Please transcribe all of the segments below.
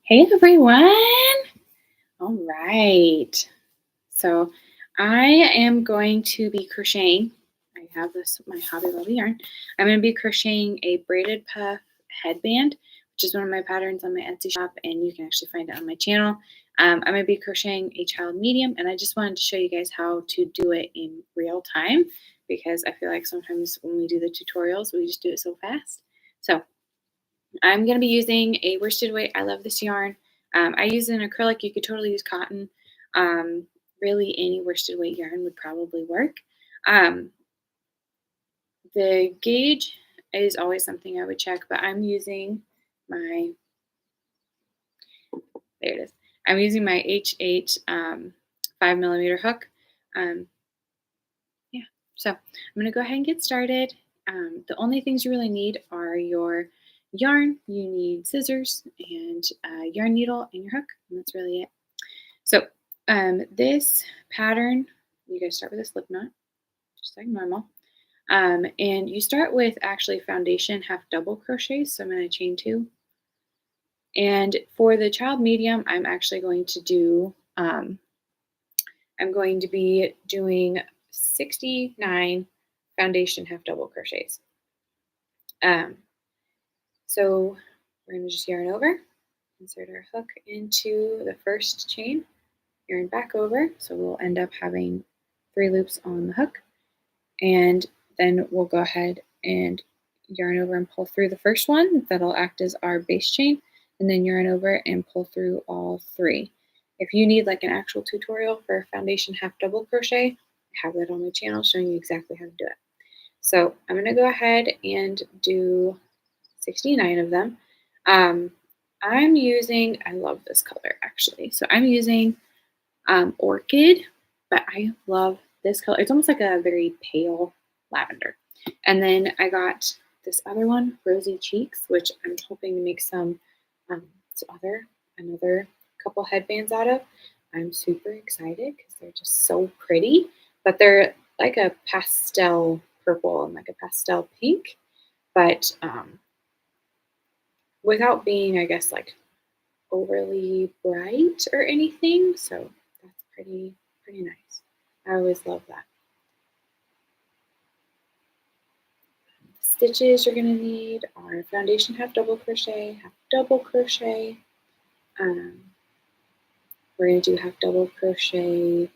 Hey everyone! All right. So I am going to be crocheting. I have this, my Hobby Lobby yarn. I'm going to be crocheting a braided puff headband, which is one of my patterns on my Etsy shop, and you can actually find it on my channel. I'm going to be crocheting a child medium, and I just wanted to show you guys how to do it in real time because I feel like sometimes when we do the tutorials, we just do it so fast. So I'm going to be using a worsted weight. I love this yarn. I use an acrylic. You could totally use cotton. Um, really, any worsted weight yarn would probably work. Um, the gauge is always something I would check, but I'm using my, there it is. I'm using my H8 5mm hook. Um, yeah, so I'm going to go ahead and get started. The only things you really need are your yarn, you need scissors and a yarn needle and your hook, and that's really it. So this pattern, you guys start with a slip knot, just like normal. And you start with actually foundation half double crochets, so I'm going to chain 2. And for the child medium, I'm actually going to do, I'm going to be doing 69 foundation half double crochets. So we're going to just yarn over, insert our hook into the first chain, yarn back over, so we'll end up having 3 loops on the hook, and then we'll go ahead and yarn over and pull through the first one. That'll act as our base chain, and then yarn over and pull through all 3. If you need like an actual tutorial for foundation half double crochet, I have that on my channel showing you exactly how to do it. So I'm going to go ahead and do 69 of them. I'm using, I love this color actually. So I'm using Orchid, but I love this color. It's almost like a very pale lavender. And then I got this other one, Rosy Cheeks, which I'm hoping to make another couple headbands out of. I'm super excited because they're just so pretty, but they're like a pastel purple and like a pastel pink, but without being, I guess, like overly bright or anything. So that's pretty nice. I always love that. The stitches you're going to need are foundation half double crochet, half double crochet. We're going to do half double crochet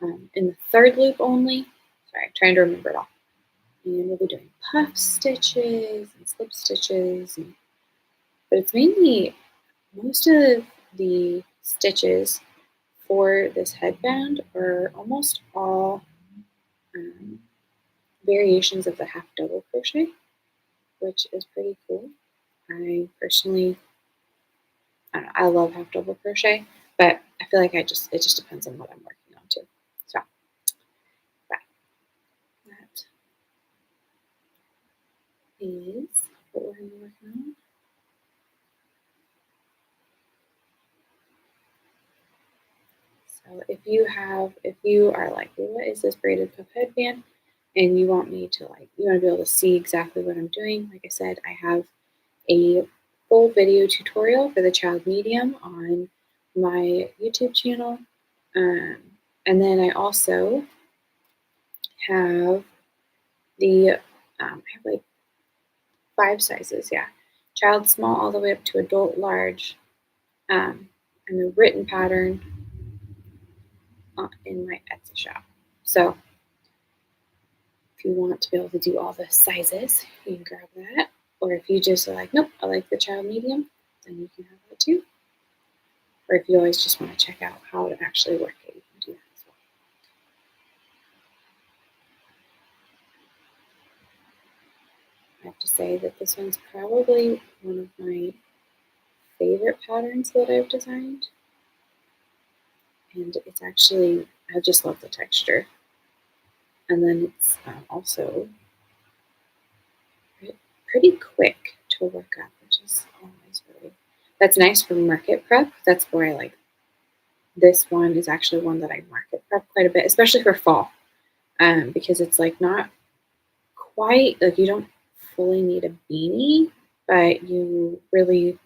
in the 3rd loop only. Sorry, I'm trying to remember it all. And we'll be doing puff stitches and slip stitches, but it's mainly most of the stitches for this headband are almost all variations of the half double crochet, which is pretty cool. I personally, I don't know, I love half double crochet, but I feel like it just depends on what I'm working on too. So that is what we're going to be working on. So if you are like, well, what is this braided puff headband? And you want me to you want to be able to see exactly what I'm doing. Like I said, I have a full video tutorial for the child medium on my YouTube channel. And then I also have I have like 5 sizes, yeah. Child small all the way up to adult large, and the written pattern in my Etsy shop. So if you want to be able to do all the sizes, you can grab that. Or if you just are like, nope, I like the child medium, then you can have that too. Or if you always just want to check out how to actually work it, you can do that as well. I have to say that this one's probably one of my favorite patterns that I've designed. And it's actually, I just love the texture. And then it's also pretty quick to work up, which is always really, that's nice for market prep. That's where I like, this one is actually one that I market prep quite a bit, especially for fall, because it's like not quite, like you don't fully need a beanie, but you really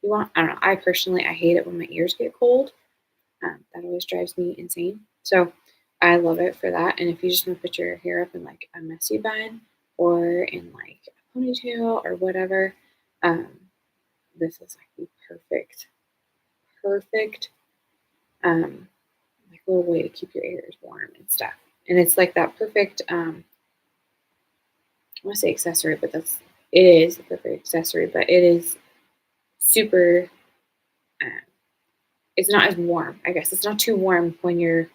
you want, I don't know, I personally, I hate it when my ears get cold. That always drives me insane. So I love it for that. And if you just want to put your hair up in like a messy bun or in like a ponytail or whatever, um, this is like the perfect, like little way to keep your ears warm and stuff. And it's like that perfect, I want to say accessory, but it is a perfect accessory, but it is super, uh, it's not as warm, I guess. It's not too warm when you're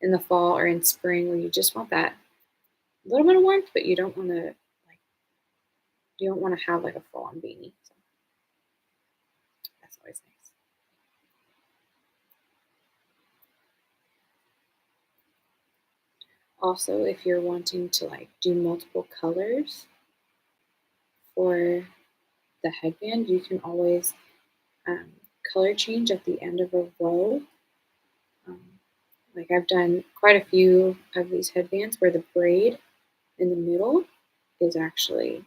in the fall or in spring where you just want that little bit of warmth, but you don't want to have like a full on beanie. So that's always nice. Also, if you're wanting to like do multiple colors for the headband, you can always um, color change at the end of a row. Um, like I've done quite a few of these headbands where the braid in the middle is actually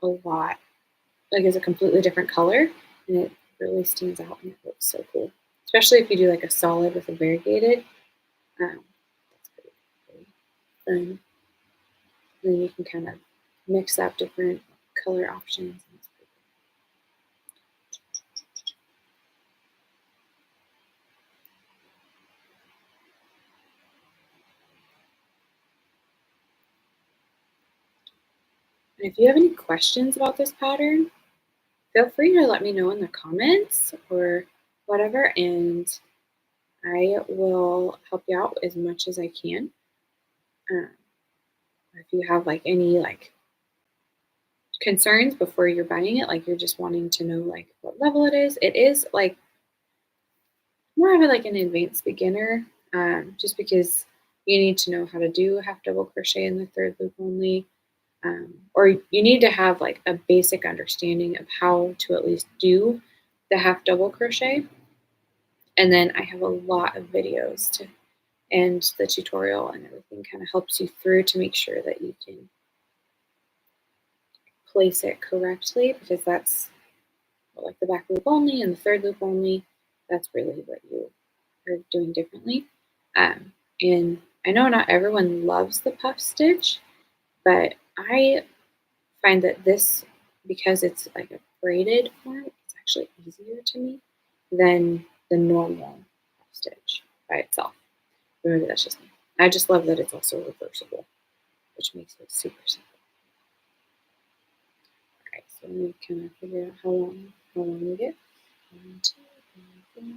a lot, like it's a completely different color and it really stands out and it looks so cool. Especially if you do like a solid with a variegated. That's pretty fun. And then you can kind of mix up different color options. And if you have any questions about this pattern, feel free to let me know in the comments or whatever, and I will help you out as much as I can. Um, if you have like any like concerns before you're buying it, like you're just wanting to know like what level it is like more of a, like an advanced beginner, just because you need to know how to do a half double crochet in the third loop only, or you need to have like a basic understanding of how to at least do the half double crochet. And then I have a lot of videos to and the tutorial and everything kind of helps you through to make sure that you can place it correctly, because that's like the back loop only and the third loop only. That's really what you are doing differently. And I know not everyone loves the puff stitch, but I find that this, because it's like a braided form, it's actually easier to me than the normal puff stitch by itself. Or maybe that's just me. I just love that it's also reversible, which makes it super simple. Okay, so let me kind of figure out how long we get. 1, 2, 3, 4.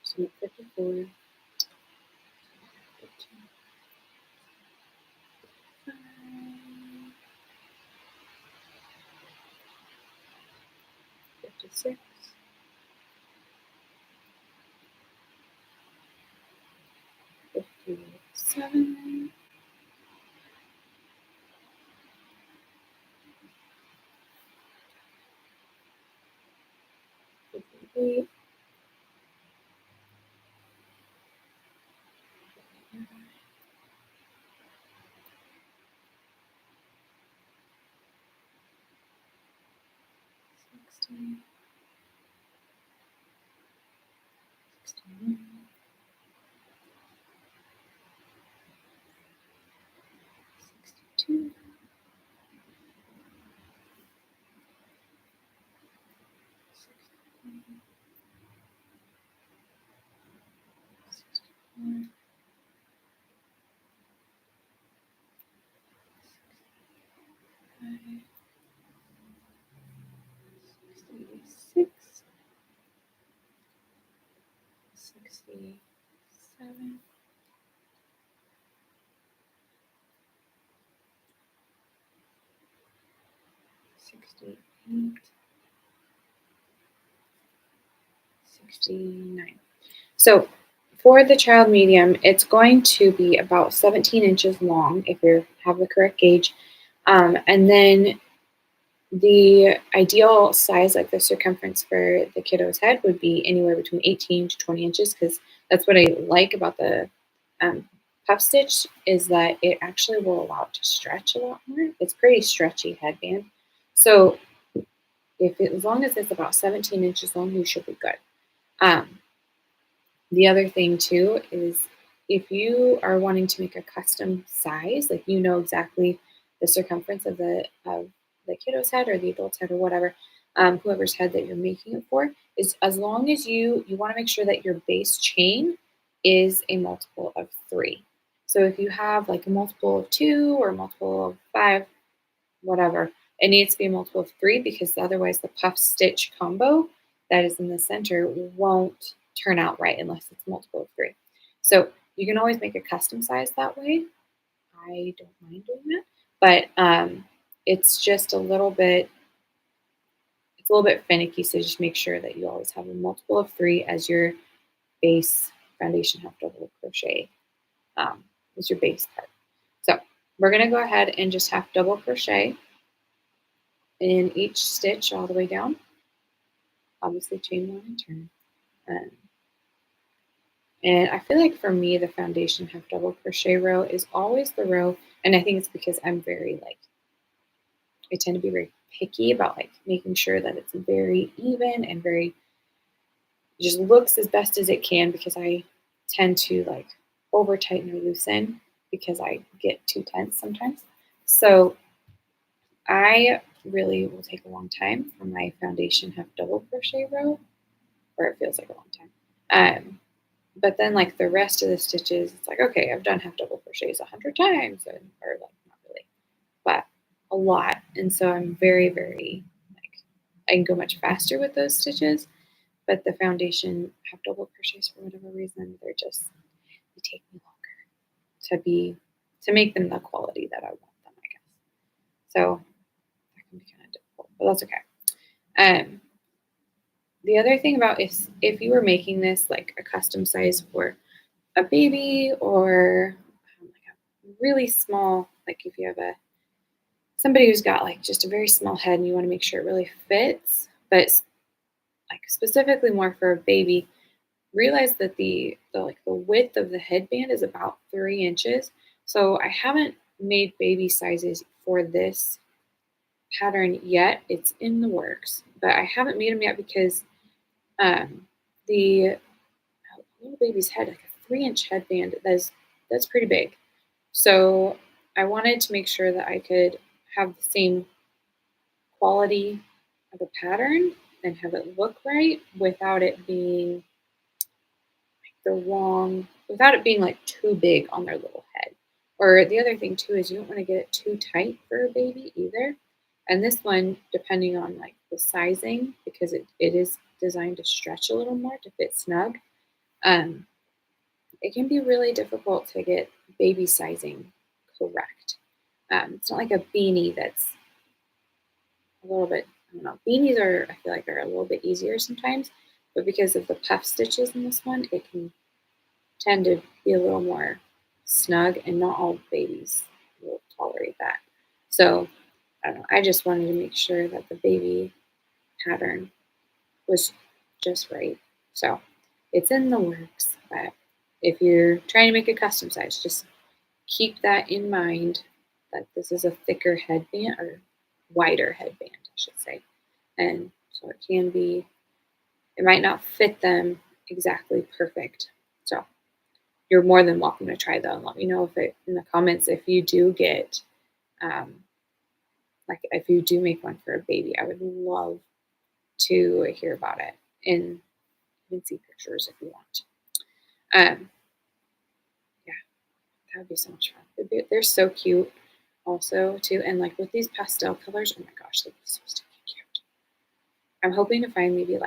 So 54, 56, 57, 58, 60, 61, 62, 63, 64, 65, 66, 67, 68, 69. So For the child medium, it's going to be about 17 inches long if you have the correct gauge. And then the ideal size, like the circumference for the kiddo's head, would be anywhere between 18 to 20 inches because that's what I like about the um, puff stitch is that it actually will allow it to stretch a lot more. It's pretty stretchy headband. So as long as it's about 17 inches long, you should be good. Um, the other thing too is if you are wanting to make a custom size, like you know exactly the circumference of the kiddo's head or the adult's head or whatever, whoever's head that you're making it for, is as long as you want to make sure that your base chain is a multiple of 3. So if you have like a multiple of 2 or a multiple of 5, whatever. It needs to be a multiple of 3 because otherwise the puff stitch combo that is in the center won't turn out right unless it's multiple of 3. So you can always make a custom size that way. I don't mind doing that, but it's just it's a little bit finicky. So just make sure that you always have a multiple of 3 as your base foundation half double crochet as your base part. So we're gonna go ahead and just half double crochet in each stitch all the way down. Obviously chain 1 and turn. Um, and I feel like for me, the foundation half double crochet row is always the row, and I think it's because I'm very like, I tend to be very picky about like making sure that it's very even and very, just looks as best as it can because I tend to like over tighten or loosen because I get too tense sometimes. So I really will take a long time for my foundation half double crochet row, or it feels like a long time. But then like the rest of the stitches, it's like, okay, I've done half double crochets 100 times, or like not really, but a lot. And so I'm very, very like, I can go much faster with those stitches, but the foundation half double crochets for whatever reason, they take me longer to make them the quality that I want them, I guess. So that can be kind of difficult, but that's okay. Um, the other thing about if you were making this like a custom size for a baby or like a really small, like if you have somebody who's got like just a very small head and you want to make sure it really fits, but like specifically more for a baby, realize that the width of the headband is about 3 inches. So I haven't made baby sizes for this pattern yet. It's in the works, but I haven't made them yet because the little baby's head, like a 3-inch headband, that's pretty big. So I wanted to make sure that I could have the same quality of a pattern and have it look right without it being without it being like too big on their little head. Or the other thing too is you don't want to get it too tight for a baby either. And this one, depending on like the sizing, because it is designed to stretch a little more to fit snug, um, it can be really difficult to get baby sizing correct. It's not like a beanie that's a little bit, I don't know, beanies I feel like are a little bit easier sometimes, but because of the puff stitches in this one, it can tend to be a little more snug, and not all babies will tolerate that. So I don't know, I just wanted to make sure that the baby pattern was just right. So it's in the works, but if you're trying to make a custom size, just keep that in mind that this is a thicker headband or wider headband, I should say. And so it might not fit them exactly perfect. So you're more than welcome to try though. And let me know in the comments if you do get, like if you do make one for a baby. I would love to hear about it and even see pictures if you want. Um, yeah, that would be so much fun. They're so cute also too. And like with these pastel colors, oh my gosh, they'd be so stinking cute. I'm hoping to find maybe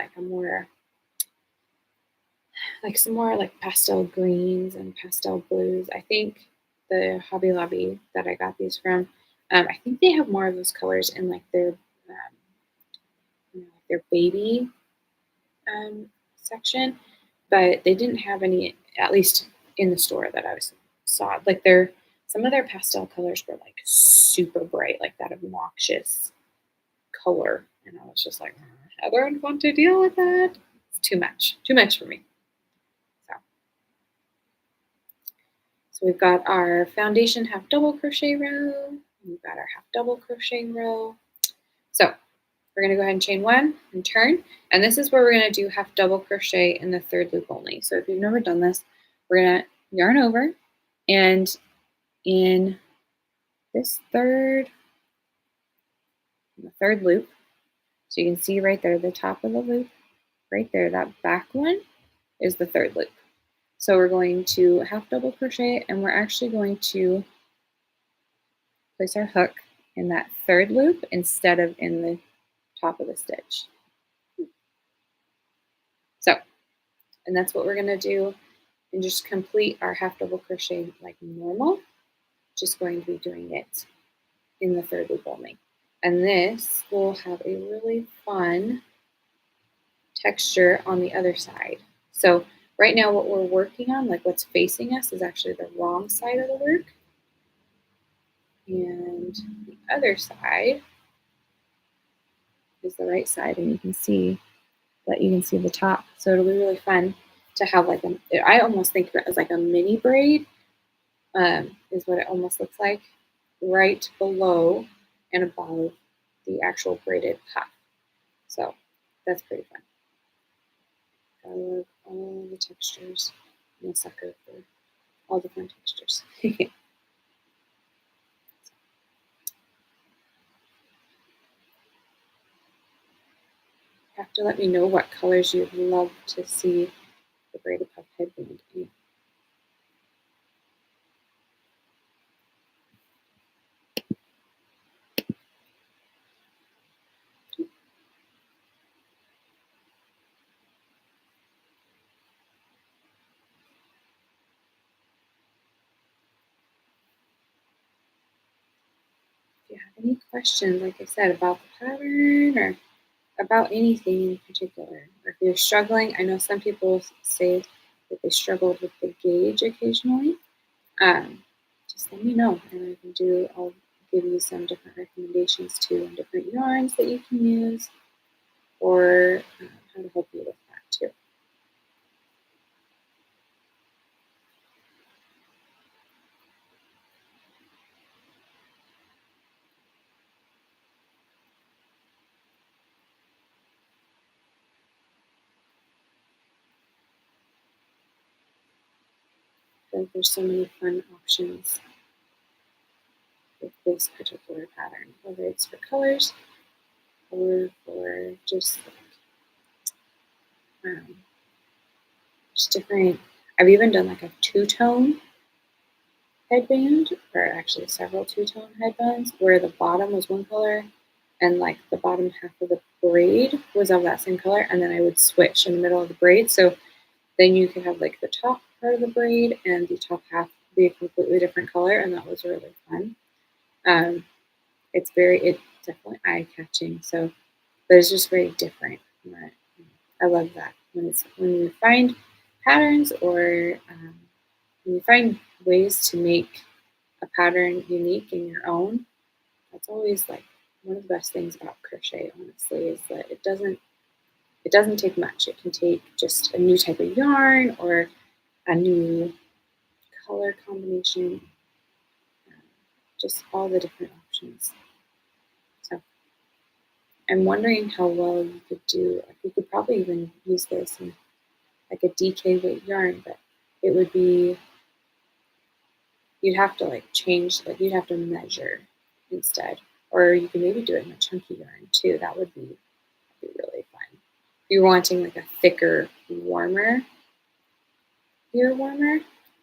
like some more like pastel greens and pastel blues. I think the Hobby Lobby that I got these from, I think they have more of those colors in like their baby section. but they didn't have any, at least in the store that I saw. Like some of their pastel colors were like super bright, like that obnoxious color. And I was just like, I don't want to deal with that. It's too much for me. So we've got our foundation half double crochet row. We've got our half double crochet row. So we're going to go ahead and chain one and turn. And this is where we're going to do half double crochet in the third loop only. So if you've never done this, we're going to yarn over, and in this the third loop, so you can see right there, the top of the loop, right there, that back one is the third loop. So we're going to half double crochet, and we're actually going to place our hook in that third loop instead of in the top of the stitch. So, and that's what we're going to do, and just complete our half double crochet like normal. Just going to be doing it in the third loop only. And this will have a really fun texture on the other side. So right now what we're working on, like what's facing us, is actually the wrong side of the work. And the other side is the right side, and you can see the top. So it'll be really fun to have like I almost think of it as like a mini braid, is what it almost looks like, right below and above the actual braided puff. So that's pretty fun. I love all the textures. I'm a sucker for all the fun textures. You have to let me know what colors you'd love to see the braided puff headband in. If you have any questions, like I said, about the pattern or about anything in particular, or if you're struggling, I know some people say that they struggled with the gauge occasionally. Just let me know, and I'll give you some different recommendations too, and different yarns that you can use, or how to help you with that too. There's so many fun options with this particular pattern, whether it's for colors or for just different. I've even done like a two-tone headband, or actually several two-tone headbands, where the bottom was one color and like the bottom half of the braid was of that same color, and then I would switch in the middle of the braid. So then you could have like the top part of the braid and the top half be a completely different color, and that was really fun. It's definitely eye-catching. So, but it's just very different. I love that when you find patterns, or when you find ways to make a pattern unique and your own. That's always like one of the best things about crochet, honestly, is that it doesn't take much. It can take just a new type of yarn or a new color combination, just all the different options. So I'm wondering how well you could do. You could probably even use this in like a DK weight yarn, but it would be, you'd have to like change, like you'd have to measure instead, or you can maybe do it in a chunky yarn too. That would be really fun. If you're wanting like a thicker, warmer ear warmer,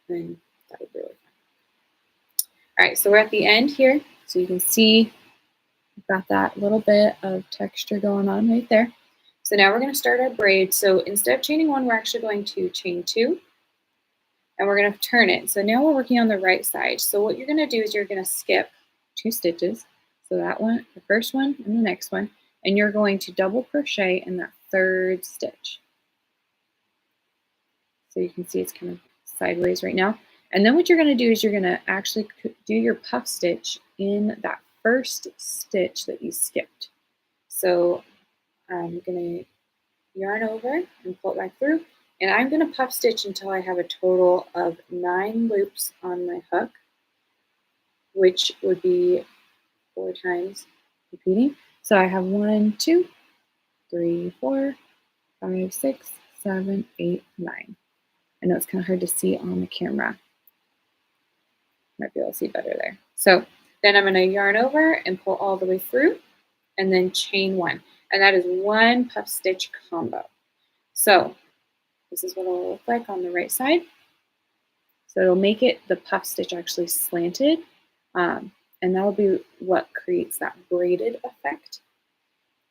then that would be really fun. All right, so we're at the end here, so you can see we've got that little bit of texture going on right there. So now we're going to start our braid. So instead of chaining one, we're actually going to chain two, and we're going to turn it. So now we're working on the right side. So what you're going to do is you're going to skip 2 stitches. So that one, the first one, and the next one, and you're going to double crochet in that third stitch. So you can see it's kind of sideways right now. And then what you're going to do is you're going to actually do your puff stitch in that first stitch that you skipped. So I'm going to yarn over and pull it back through. And I'm going to puff stitch until I have a total of 9 loops on my hook, which would be 4 times repeating. So I have 1, 2, 3, 4, 5, 6, 7, 8, 9. I know it's kind of hard to see on the camera. Might be able to see better there. So then I'm going to yarn over and pull all the way through and then chain 1. And that is 1 puff stitch combo. So this is what it'll look like on the right side. So it'll make it the puff stitch actually slanted. And that'll be what creates that braided effect.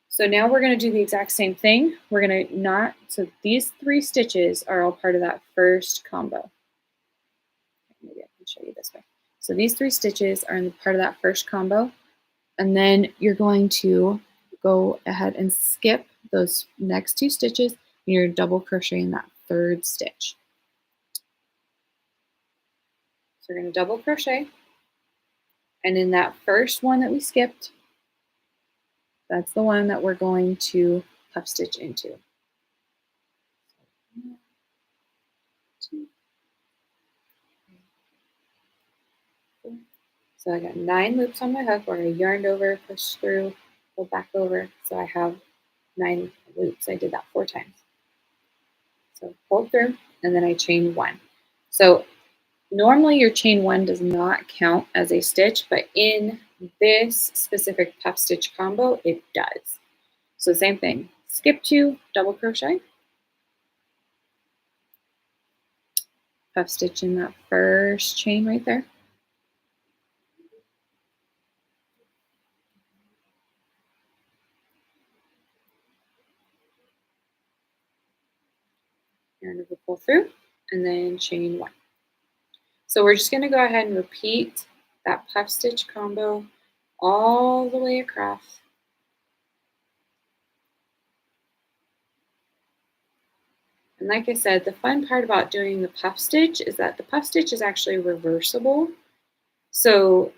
So now we're going to do the exact same thing. We're going to knot, so these 3 stitches are all part of that first combo. Maybe I can show you this way. So these 3 stitches are in part of that first combo. And then you're going to go ahead and skip those next 2 stitches, and you're double crocheting that 3rd stitch. So we're going to double crochet. And in that first one that we skipped, that's the one that we're going to puff stitch into. 1, 2, 3, 4. So I got 9 loops on my hook where I yarned over, pushed through, pulled back over. So I have 9 loops. I did that 4 times. So pull through, and then I chain 1. So normally your chain 1 does not count as a stitch, but in this specific puff stitch combo, it does. So same thing, skip 2, double crochet, puff stitch in that first chain right there. Yarn over, pull through, and then chain 1. So we're just going to go ahead and repeat that puff stitch combo all the way across. And like I said, the fun part about doing the puff stitch is that the puff stitch is actually reversible. So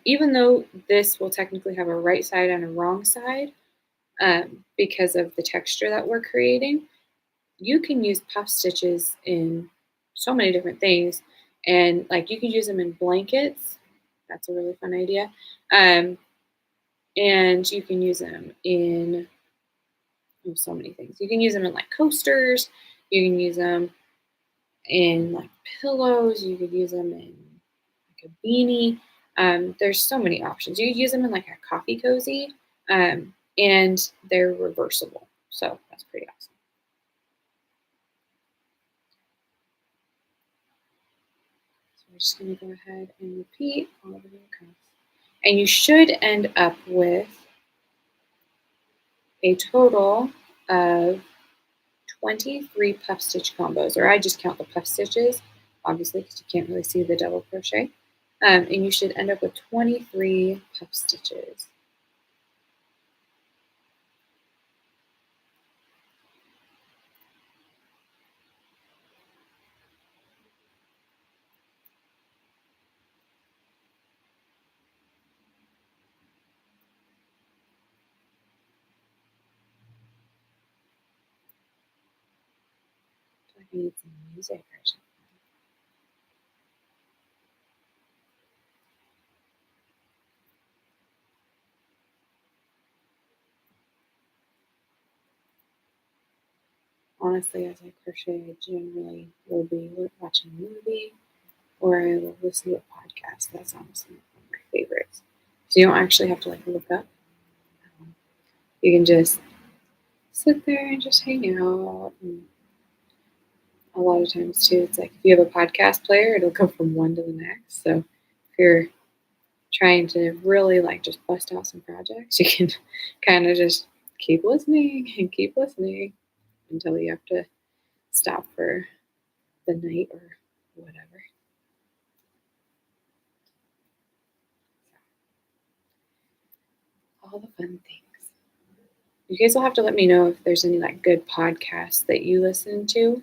even though this will technically have a right side and a wrong side, because of the texture that we're creating, you can use puff stitches in so many different things. And like you can use them in blankets. That's a really fun idea. And you can use them in so many things. You can use them in like coasters. You can use them in like pillows. You could use them in like a beanie. There's so many options. You could use them in like a coffee cozy, and they're reversible. So that's pretty awesome. So we're just going to go ahead and repeat all the way across. And you should end up with a total of 23 puff stitch combos, or I just count the puff stitches, obviously, because you can't really see the double crochet. And you should end up with 23 puff stitches. I need some music or something. Honestly, as I crochet, I generally will be watching a movie or I will listen to a podcast. That's honestly one of my favorites. So you don't actually have to like look up. You can just sit there and just hang out. And a lot of times too, it's like if you have a podcast player, it'll go from one to the next. So if you're trying to really like just bust out some projects, you can kind of just keep listening and keep listening until you have to stop for the night or whatever. All the fun things. You guys will have to let me know if there's any like good podcasts that you listen to.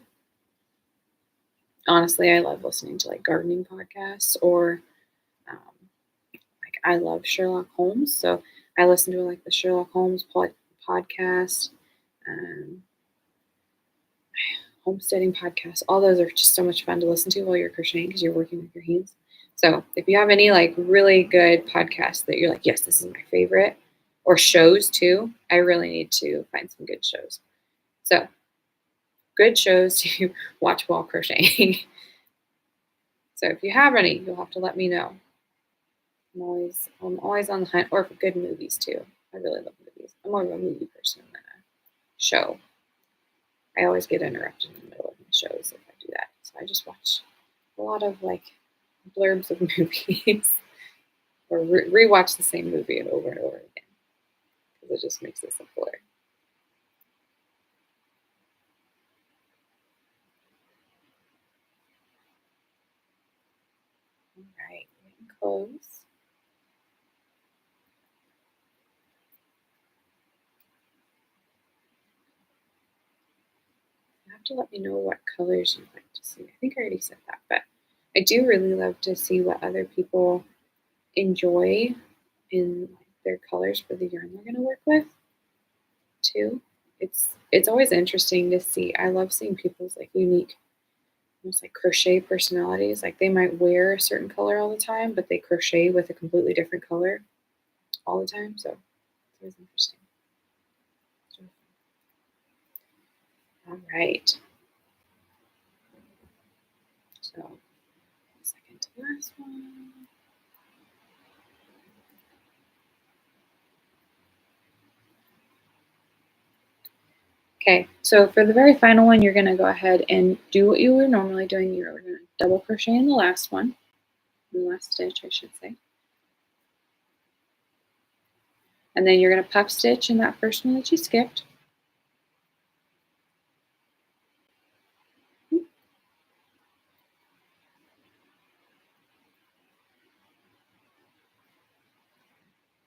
honestly, I love listening to like gardening podcasts or um, like I love Sherlock Holmes, so I listen to like the Sherlock Holmes podcast, um, homesteading podcast. All those are just so much fun to listen to while you're crocheting because you're working with your hands. So if you have any like really good podcasts that you're like, yes, this is my favorite, or shows too, I really need to find some good shows. So good shows to watch while crocheting. So if you have any, you'll have to let me know. I'm always on the hunt, or for good movies too. I really love movies. I'm more of a movie person than a show. I always get interrupted in the middle of my shows if I do that. So I just watch a lot of like blurbs of movies or rewatch the same movie over and over again because it just makes it simpler. All right, getting close. You have to let me know what colors you'd like to see. I think I already said that, but I do really love to see what other people enjoy in their colors for the yarn they're going to work with too. It's always interesting to see. I love seeing people's like unique, almost like crochet personalities. Like they might wear a certain color all the time, but they crochet with a completely different color all the time. So it's always interesting. All right. So second to last one. Okay, so for the very final one, you're going to go ahead and do what you were normally doing. You're going to double crochet in the last one, in the last stitch, I should say. And then you're going to puff stitch in that first one that you skipped.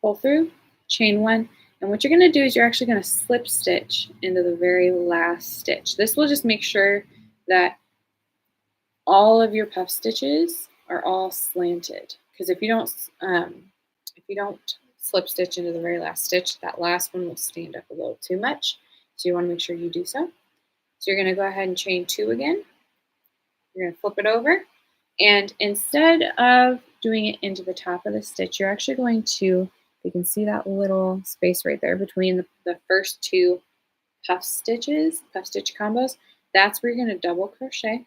Pull through, chain one, and what you're going to do is you're actually going to slip stitch into the very last stitch. This will just make sure that all of your puff stitches are all slanted, because if you don't slip stitch into the very last stitch, that last one will stand up a little too much. So you want to make sure you do so. So you're going to go ahead and chain two again. You're going to flip it over, and instead of doing it into the top of the stitch, you're actually going to, you can see that little space right there between the first two puff stitch combos. That's where you're going to double crochet.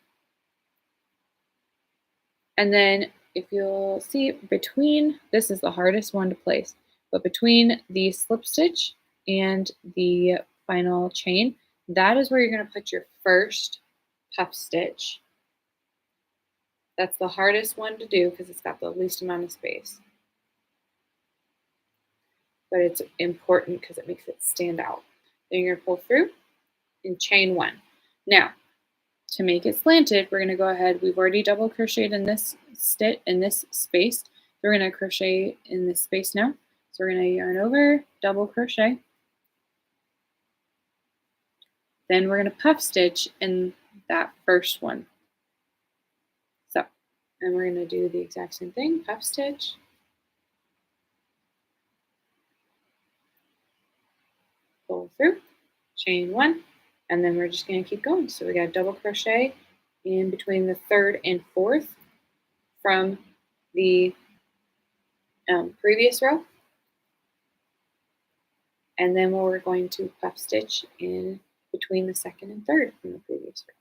And then if you'll see between, this is the hardest one to place, but between the slip stitch and the final chain, that is where you're going to put your first puff stitch. That's the hardest one to do because it's got the least amount of space. But it's important because it makes it stand out. Then you're going to pull through and chain one. Now, to make it slanted, we're going to go ahead. We've already double crocheted in this stitch, in this space. So we're going to crochet in this space now. So we're going to yarn over, double crochet. Then we're going to puff stitch in that first one. So, and we're going to do the exact same thing, puff stitch, pull through, chain one, and then we're just going to keep going. So we got a double crochet in between the third and fourth from the previous row. And then we're going to puff stitch in between the second and third from the previous row.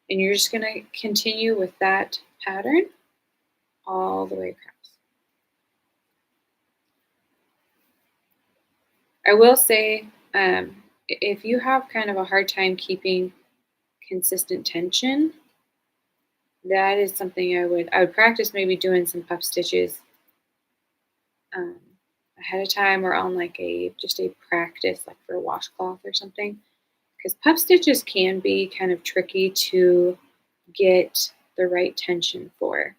And you're just going to continue with that pattern all the way across. I will say, if you have kind of a hard time keeping consistent tension, that is something I would practice maybe doing some puff stitches ahead of time or on like just a practice like for a washcloth or something, because puff stitches can be kind of tricky to get the right tension for.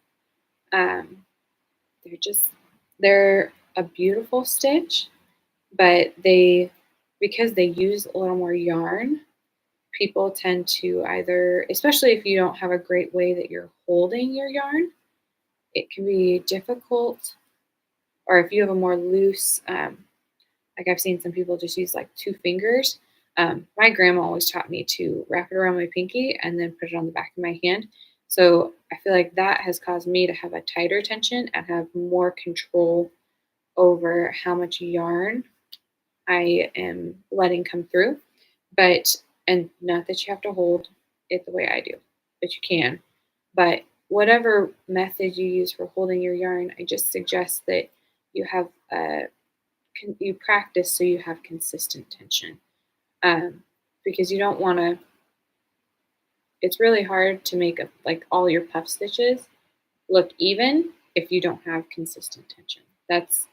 They're a beautiful stitch, but because they use a little more yarn, people tend to either, especially if you don't have a great way that you're holding your yarn, it can be difficult. Or if you have a more loose, like I've seen some people just use like 2 fingers. My grandma always taught me to wrap it around my pinky and then put it on the back of my hand. So I feel like that has caused me to have a tighter tension and have more control over how much yarn I am letting come through. But, and not that you have to hold it the way I do, but you can. But whatever method you use for holding your yarn, I just suggest that you have you practice so you have consistent tension, because you don't want to. It's really hard to make like all your puff stitches look even if you don't have consistent tension. That's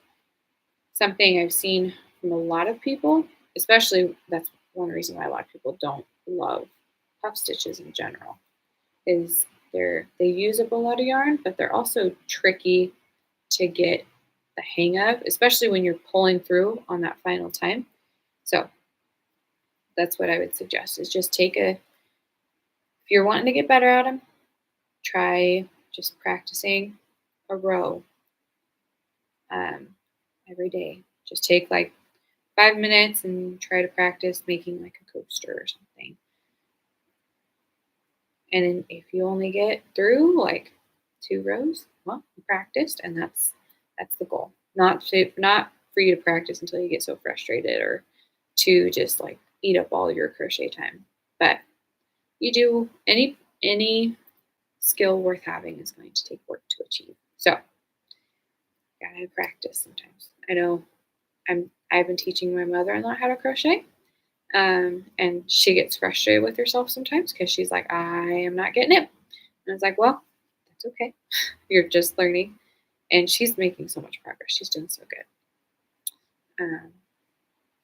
something I've seen from a lot of people, especially that's one reason why a lot of people don't love puff stitches in general, is they use up a lot of yarn, but they're also tricky to get the hang of, especially when you're pulling through on that final time. So that's what I would suggest, is just if you're wanting to get better at them, try just practicing a row every day. Just take like 5 minutes and try to practice making like a coaster or something. And then if you only get through like 2 rows, well, you practiced, and that's the goal. Not for you to practice until you get so frustrated or to just like eat up all your crochet time. But you do any skill worth having is going to take work to achieve. So gotta practice sometimes. I know I've been teaching my mother-in-law how to crochet. And she gets frustrated with herself sometimes because she's like, I am not getting it. And I was like, well, that's okay. You're just learning. And she's making so much progress. She's doing so good.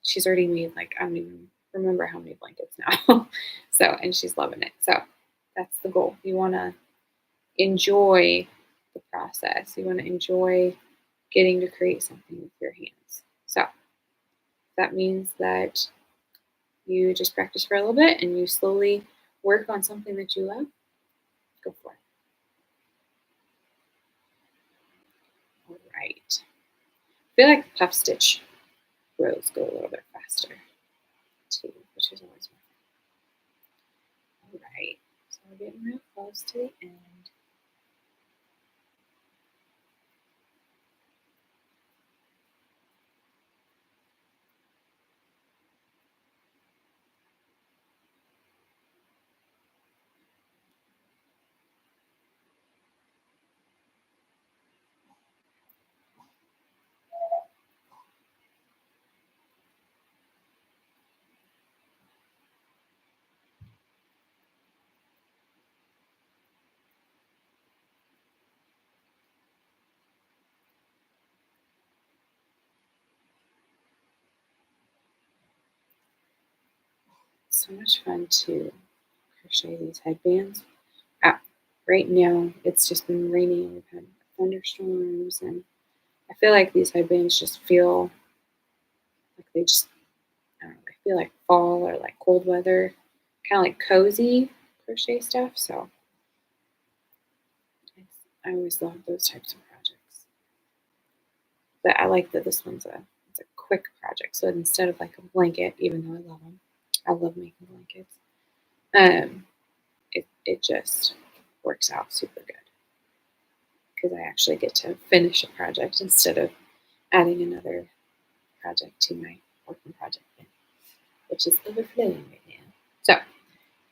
She's already made like, I don't even remember how many blankets now. So, and she's loving it. So that's the goal. You want to enjoy the process. You want to enjoy getting to create something with your hands. So that means that you just practice for a little bit and you slowly work on something that you love, go for it. All right. I feel like puff stitch rows go a little bit faster too, which is always fun. All right. So we're getting real close to the end. So much fun to crochet these headbands. Right now, it's just been raining. We've had thunderstorms, and I feel like these headbands just feel like they just, I don't know, they feel like fall or like cold weather, kind of like cozy crochet stuff. So I always love those types of projects. But I like that this one's it's a quick project. So instead of like a blanket, even though I love them, I love making blankets. It just works out super good because I actually get to finish a project instead of adding another project to my working project bin, which is overflowing right now. So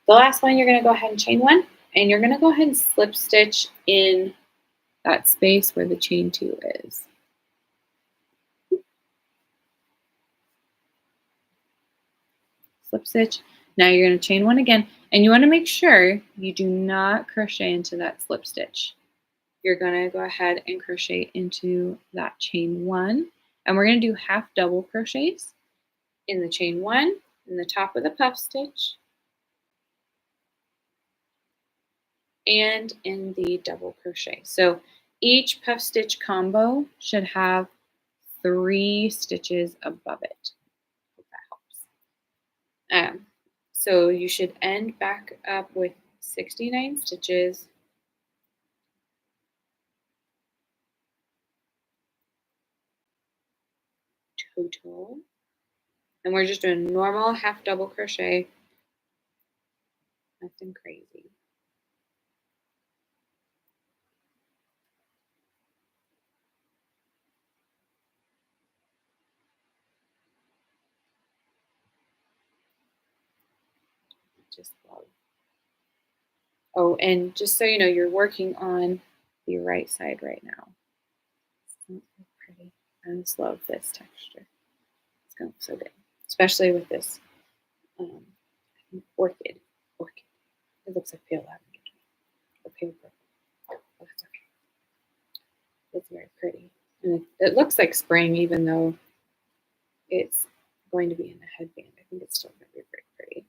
the last one, you're going to go ahead and chain 1, and you're going to go ahead and slip stitch in that space where the chain 2 is. Slip stitch. Now you're going to chain 1 again, and you want to make sure you do not crochet into that slip stitch. You're going to go ahead and crochet into that chain 1, and we're going to do half double crochets in the chain 1 in the top of the puff stitch and in the double crochet. So each puff stitch combo should have 3 stitches above it. Hope that helps. So you should end back up with 69 stitches. Total. And we're just doing normal half double crochet. Nothing crazy. Just love. Oh, and just so you know, you're working on the right side right now. So pretty. I just love this texture. It's going to look so good, especially with this orchid. Orchid. It looks like pale lavender or pale purple. Oh, that's okay. It's very pretty, and it looks like spring, even though it's going to be in the headband. I think it's still going to be very pretty.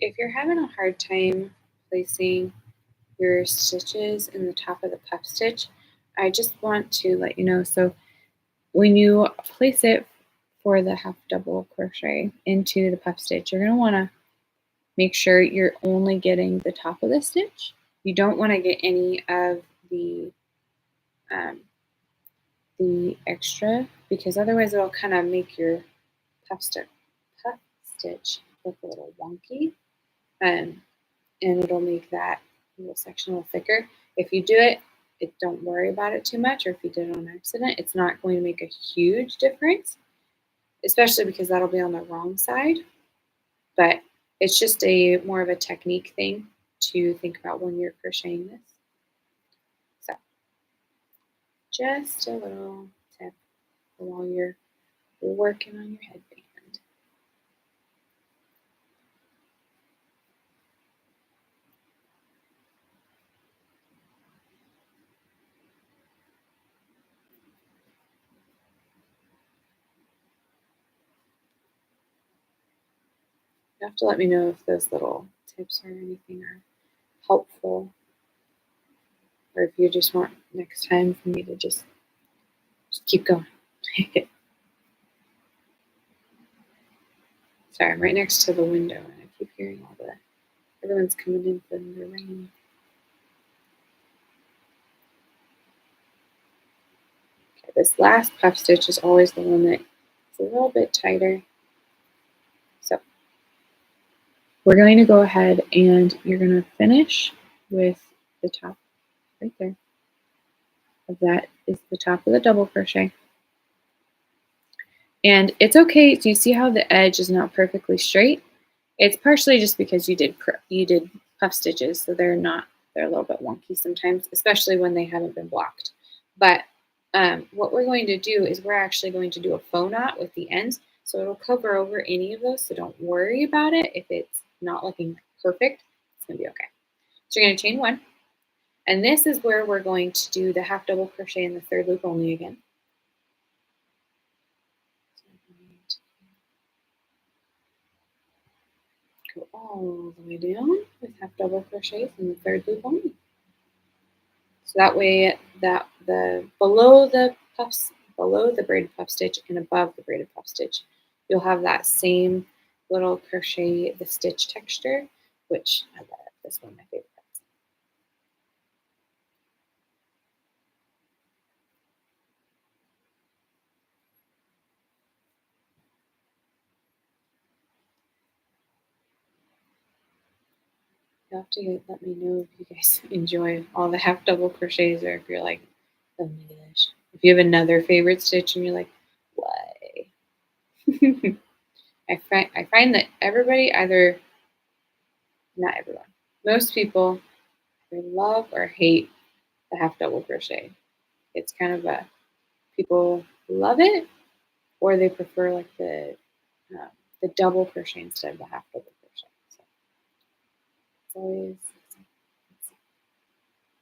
If you're having a hard time placing your stitches in the top of the puff stitch, I just want to let you know. So when you place it for the half double crochet into the puff stitch, you're going to want to make sure you're only getting the top of the stitch. You don't want to get any of um, the extra, because otherwise it'll kind of make your puff stitch look a little wonky, and it'll make that little section a little thicker. If you do it, don't worry about it too much, or if you did it on accident, it's not going to make a huge difference, especially because that'll be on the wrong side. But it's just a more of a technique thing to think about when you're crocheting this. So just a little tip while you're working on your headband. You have to let me know if those little tips or anything are helpful, or if you just want next time for me to just keep going. Sorry, I'm right next to the window and I keep hearing everyone's coming in from the rain. Okay, this last puff stitch is always the one that's a little bit tighter. So we're going to go ahead and you're going to finish with the top right there. That is the top of the double crochet. And it's okay. Do you see how the edge is not perfectly straight? It's partially just because you did puff stitches, so they're a little bit wonky sometimes, especially when they haven't been blocked. But what we're going to do is we're actually going to do a faux knot with the ends, so it'll cover over any of those. So don't worry about it if it's not looking perfect. It's gonna be okay. So you're gonna chain one, and this is where we're going to do the half double crochet in the third loop only again. Go all the way down with half double crochets in the third loop only. So that way that below the braided puff stitch and above the braided puff stitch, you'll have that same little crochet the stitch texture, which I love. That's one of my favorite parts. You'll have to let me know if you guys enjoy all the half double crochets or if you're like, oh my gosh. If you have another favorite stitch and you're like, why? I find that everybody either, not everyone, most people either love or hate the half double crochet. It's kind of a, people love it or they prefer like the double crochet instead of the half double crochet. So it's always,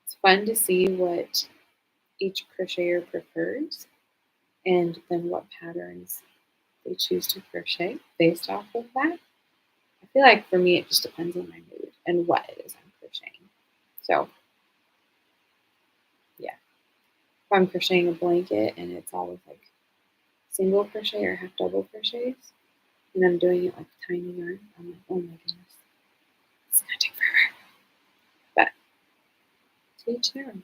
it's fun to see what each crocheter prefers and then what patterns they choose to crochet based off of that. I feel like for me, it just depends on my mood and what it is I'm crocheting. So, yeah, if I'm crocheting a blanket and it's all with like single crochet or half double crochets, and I'm doing it like tiny yarn, I'm like, oh my goodness, it's gonna take forever. But to each their own.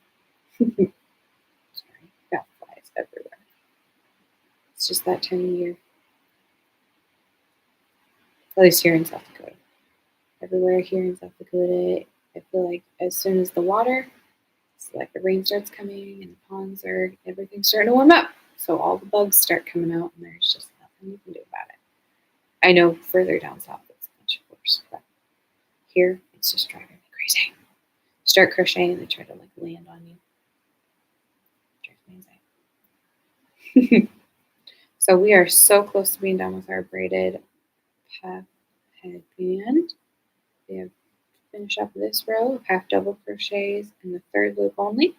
Sorry, got flies everywhere. It's just that time of year. At least here in South Dakota. Everywhere here in South Dakota, I feel like as soon as the water, it's like the rain starts coming and the ponds are, everything's starting to warm up. So all the bugs start coming out and there's just nothing you can do about it. I know further down south it's much worse, but here it's just driving me crazy. Start crocheting and they try to like land on you. It drives me insane. So we are so close to being done with our braided puff headband. We have finish up this row of half double crochets in the third loop only.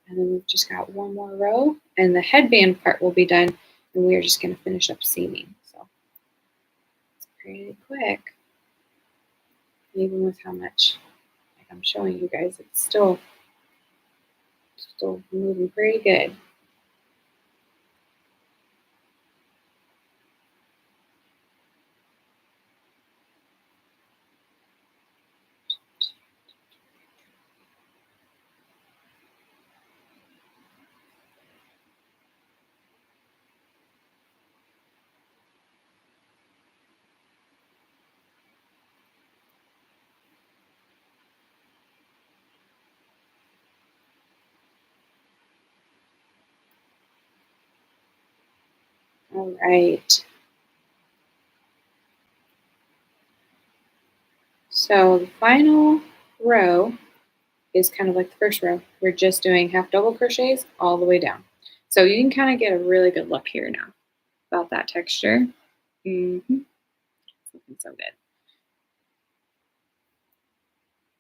And then we've just got one more row and the headband part will be done and we are just going to finish up seaming. So it's pretty quick. Even with how much like I'm showing you guys, it's still moving pretty good. All right. So the final row is kind of like the first row. We're just doing half double crochets all the way down. So you can kind of get a really good look here now about that texture. Looking so good.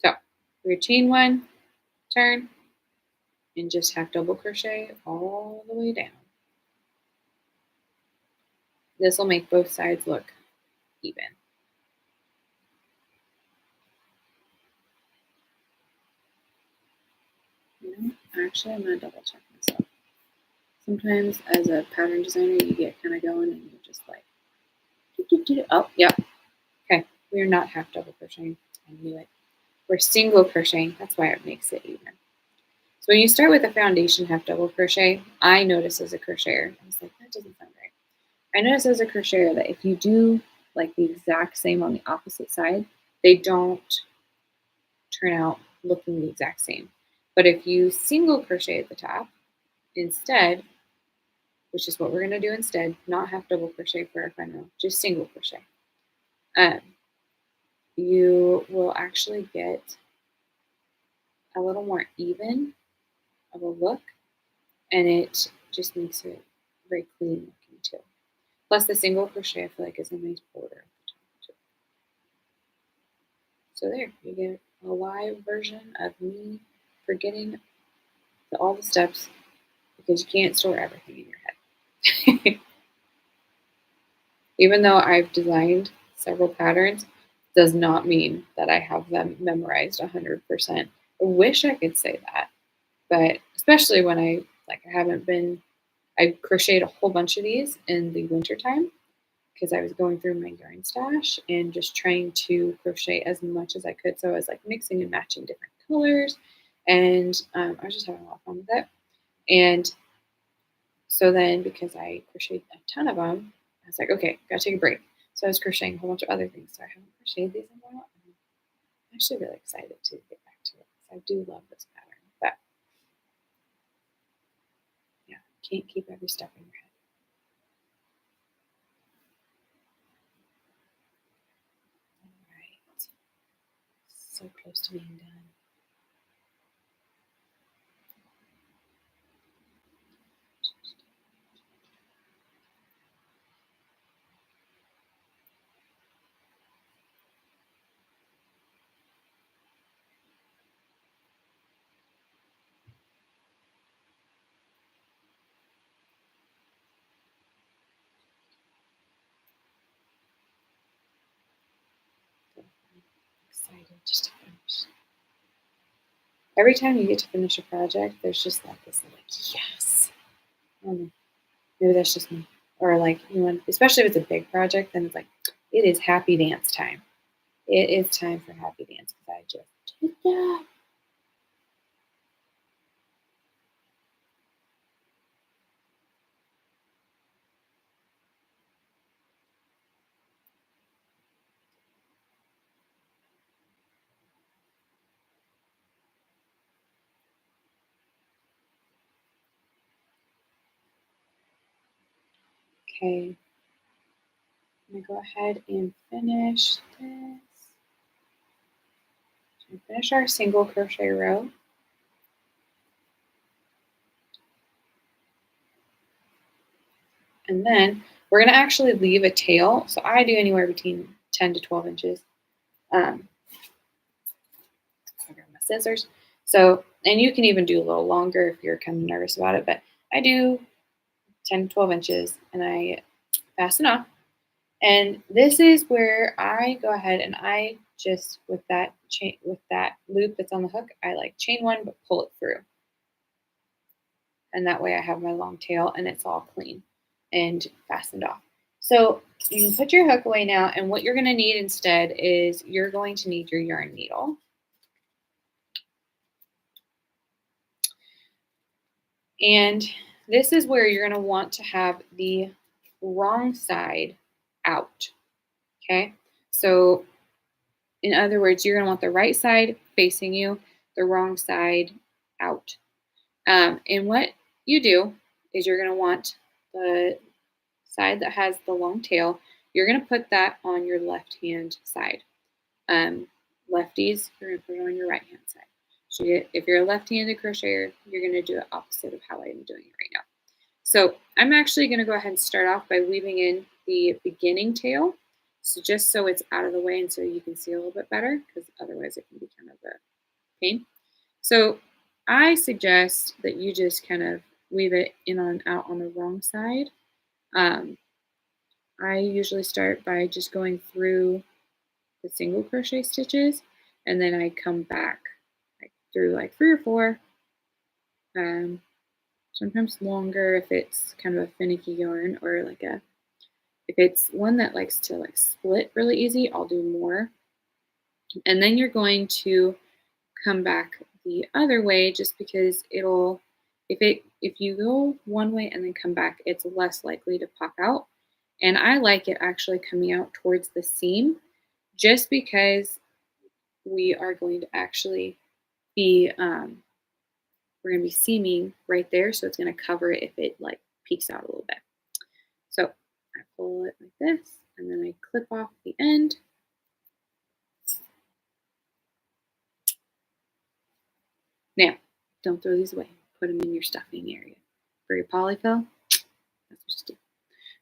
So we chain one, turn, and just half double crochet all the way down. This will make both sides look even. Actually, I'm going to double check myself. Sometimes as a pattern designer, you get kind of going and you're just like, oh, yep. Okay, we're not half double crocheting. I knew it. We're single crocheting. That's why it makes it even. So when you start with a foundation half double crochet, I notice as a crocheter, I was like, that doesn't sound right. I notice as a crocheter that if you do like the exact same on the opposite side, they don't turn out looking the exact same. But if you single crochet at the top instead, which is what we're going to do instead, not half double crochet for our final row, just single crochet, you will actually get a little more even of a look, and it just makes it very clean looking too. Plus the single crochet I feel like is a nice border at the top too. So there, you get a live version of me forgetting all the steps because you can't store everything in your head. Even though I've designed several patterns, does not mean that I have them memorized 100%. I wish I could say that, but especially when I crocheted a whole bunch of these in the wintertime because I was going through my yarn stash and just trying to crochet as much as I could. So I was like mixing and matching different colors, and I was just having a lot of fun with it. And so then, because I crocheted a ton of them, I was like, okay, gotta take a break. So I was crocheting a whole bunch of other things. So I haven't crocheted these in a while. I'm actually really excited to get back to it because I do love this pattern. But yeah, can't keep every step in your head. All right. So close to being done. Excited just to finish. Every time you get to finish a project, there's just like this, like, yes. Maybe that's just me. Or like, especially if it's a big project, then it's like, it is happy dance time. It is time for happy dance because I just did that. Okay, I'm gonna go ahead and finish this. Finish our single crochet row. And then we're gonna actually leave a tail. So I do anywhere between 10 to 12 inches. I grab my scissors. So, and you can even do a little longer if you're kind of nervous about it, but I do 10 to 12 inches and I fasten off. And this is where I go ahead and I just with that loop that's on the hook, I like chain one but pull it through. And that way I have my long tail and it's all clean and fastened off. So you can put your hook away now, and what you're going to need instead is you're going to need your yarn needle. And this is where you're going to want to have the wrong side out. Okay, so in other words, you're going to want the right side facing you, the wrong side out. And what you do is you're going to want the side that has the long tail, you're going to put that on your left hand side. Lefties, you're going to put it on your right hand side. So if you're a left-handed crocheter, you're going to do it opposite of how I'm doing it right now. So I'm actually going to go ahead and start off by weaving in the beginning tail. So just so it's out of the way and so you can see a little bit better, because otherwise it can be kind of a pain. So I suggest that you just kind of weave it in and out on the wrong side. I usually start by just going through the single crochet stitches, and then I come back through like 3 or 4, sometimes longer if it's kind of a finicky yarn, or like if it's one that likes to like split really easy, I'll do more. And then you're going to come back the other way, just because if you go one way and then come back, it's less likely to pop out. And I like it actually coming out towards the seam, just because we are going to actually be we're going to be seaming right there, so it's going to cover it if it like peeks out a little bit. So I pull it like this, and then I clip off the end. Now, don't throw these away. Put them in your stuffing area. For your polyfill, that's what you do.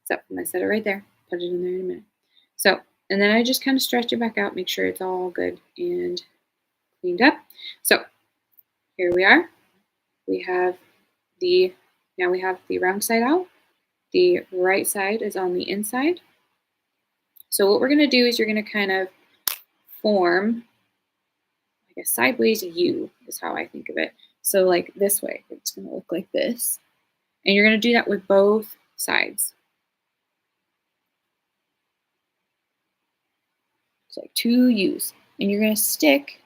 So I'm going to set it right there. Put it in there in a minute. So, and then I just kind of stretch it back out, make sure it's all good and cleaned up. So here we are. Now we have the round side out. The right side is on the inside. So what we're going to do is you're going to kind of form like a sideways U is how I think of it. So like this way, it's going to look like this. And you're going to do that with both sides. It's like 2 U's. And you're going to stick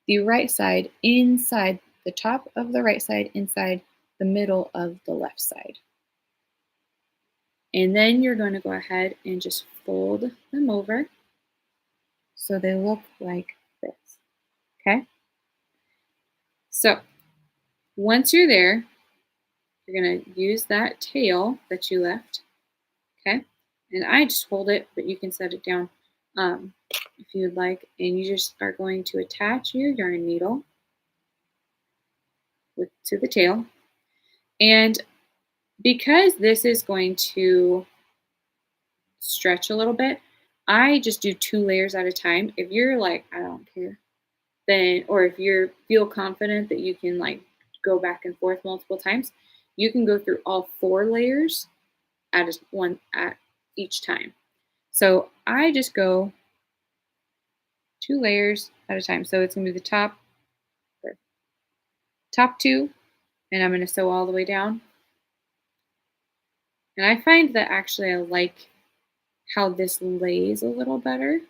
the right side inside the top of the right side, inside the middle of the left side. And then you're going to go ahead and just fold them over so they look like this. Okay. So once you're there, you're going to use that tail that you left. Okay. And I just hold it, but you can set it down if you would like. And you just are going to attach your yarn needle to the tail. And because this is going to stretch a little bit, I just do 2 layers at a time. If you're like, I don't care, then, or if you feel confident that you can like go back and forth multiple times, you can go through all 4 layers at each time. So I just go 2 layers at a time. So it's gonna be the top 2, and I'm gonna sew all the way down. And I find that actually I like how this lays a little better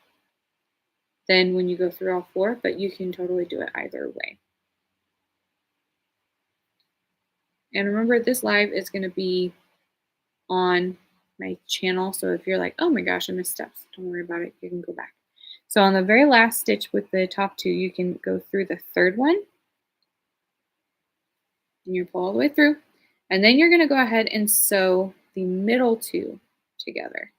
than when you go through all 4, but you can totally do it either way. And remember, this live is going to be on my channel, so if you're like, oh my gosh, I missed steps, don't worry about it, you can go back. So on the very last stitch with the top 2, you can go through the 3rd one, and you pull all the way through, and then you're going to go ahead and sew the middle 2 together.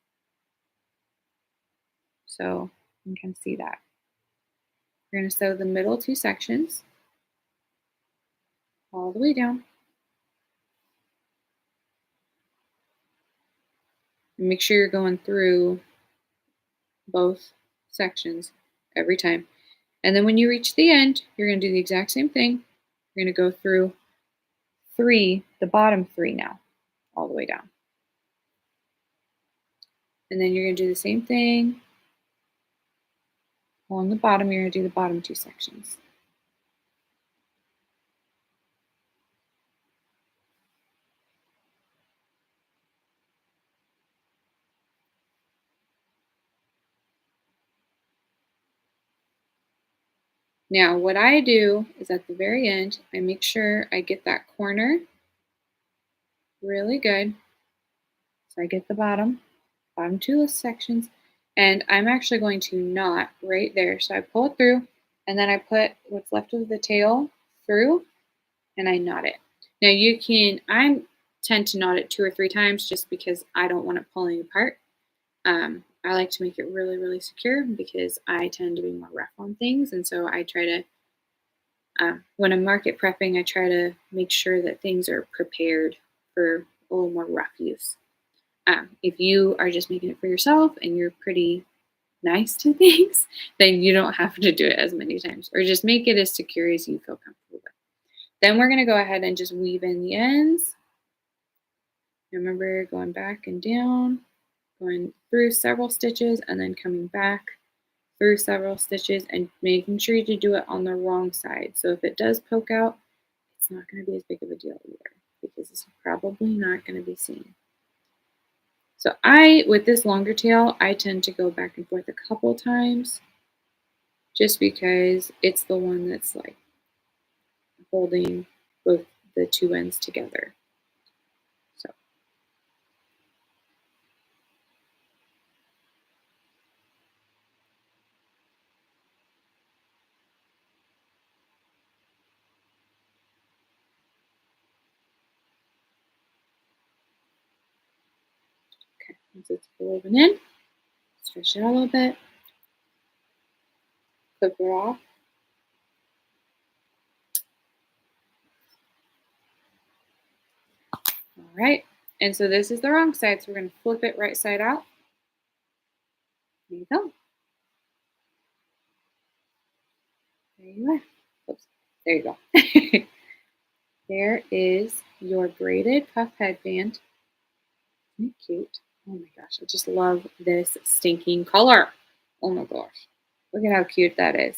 So you can see that. You're going to sew the middle 2 sections all the way down. And make sure you're going through both sections every time. And then when you reach the end, you're going to do the exact same thing. You're going to go through 3, the bottom 3 now, all the way down. And then you're going to do the same thing on the bottom. You're going to do the bottom 2 sections. Now, what I do is at the very end, I make sure I get that corner really good. So I get the bottom 2 sections, and I'm actually going to knot right there. So I pull it through, and then I put what's left of the tail through, and I knot it. Now I tend to knot it 2 or 3 times just because I don't want it pulling apart. I like to make it really, really secure because I tend to be more rough on things. And so I try to, when I'm market prepping, I try to make sure that things are prepared for a little more rough use. If you are just making it for yourself and you're pretty nice to things, then you don't have to do it as many times, or just make it as secure as you feel comfortable with. Then we're going to go ahead and just weave in the ends. Remember, going back and down, going through several stitches, and then coming back through several stitches, and making sure you do it on the wrong side. So if it does poke out, it's not going to be as big of a deal either, because it's probably not going to be seen. So with this longer tail, I tend to go back and forth a couple times just because it's the one that's like holding both the 2 ends together. So. Okay, once it's woven in, stretch it out a little bit, clip it off. All right, and so this is the wrong side, so we're going to flip it right side out. There you go. There you are. Oops. There you go. There is your braided puff headband. Isn't it cute? Oh my gosh, I just love this stinking color. Oh my gosh. Look at how cute that is.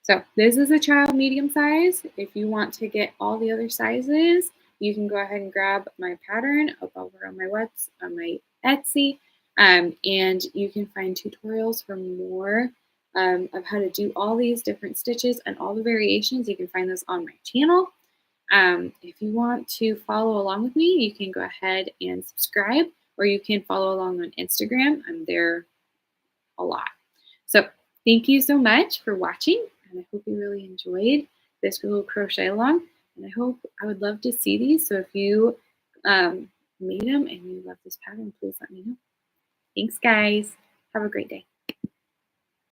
So this is a child medium size. If you want to get all the other sizes, you can go ahead and grab my pattern up over on my Etsy, and you can find tutorials for more of how to do all these different stitches and all the variations. You can find those on my channel. If you want to follow along with me, you can go ahead and subscribe, or you can follow along on Instagram. I'm there a lot. So thank you so much for watching. and I hope you really enjoyed this little crochet along. And I would love to see these. So if you made them and you love this pattern, please let me know. Thanks, guys. Have a great day.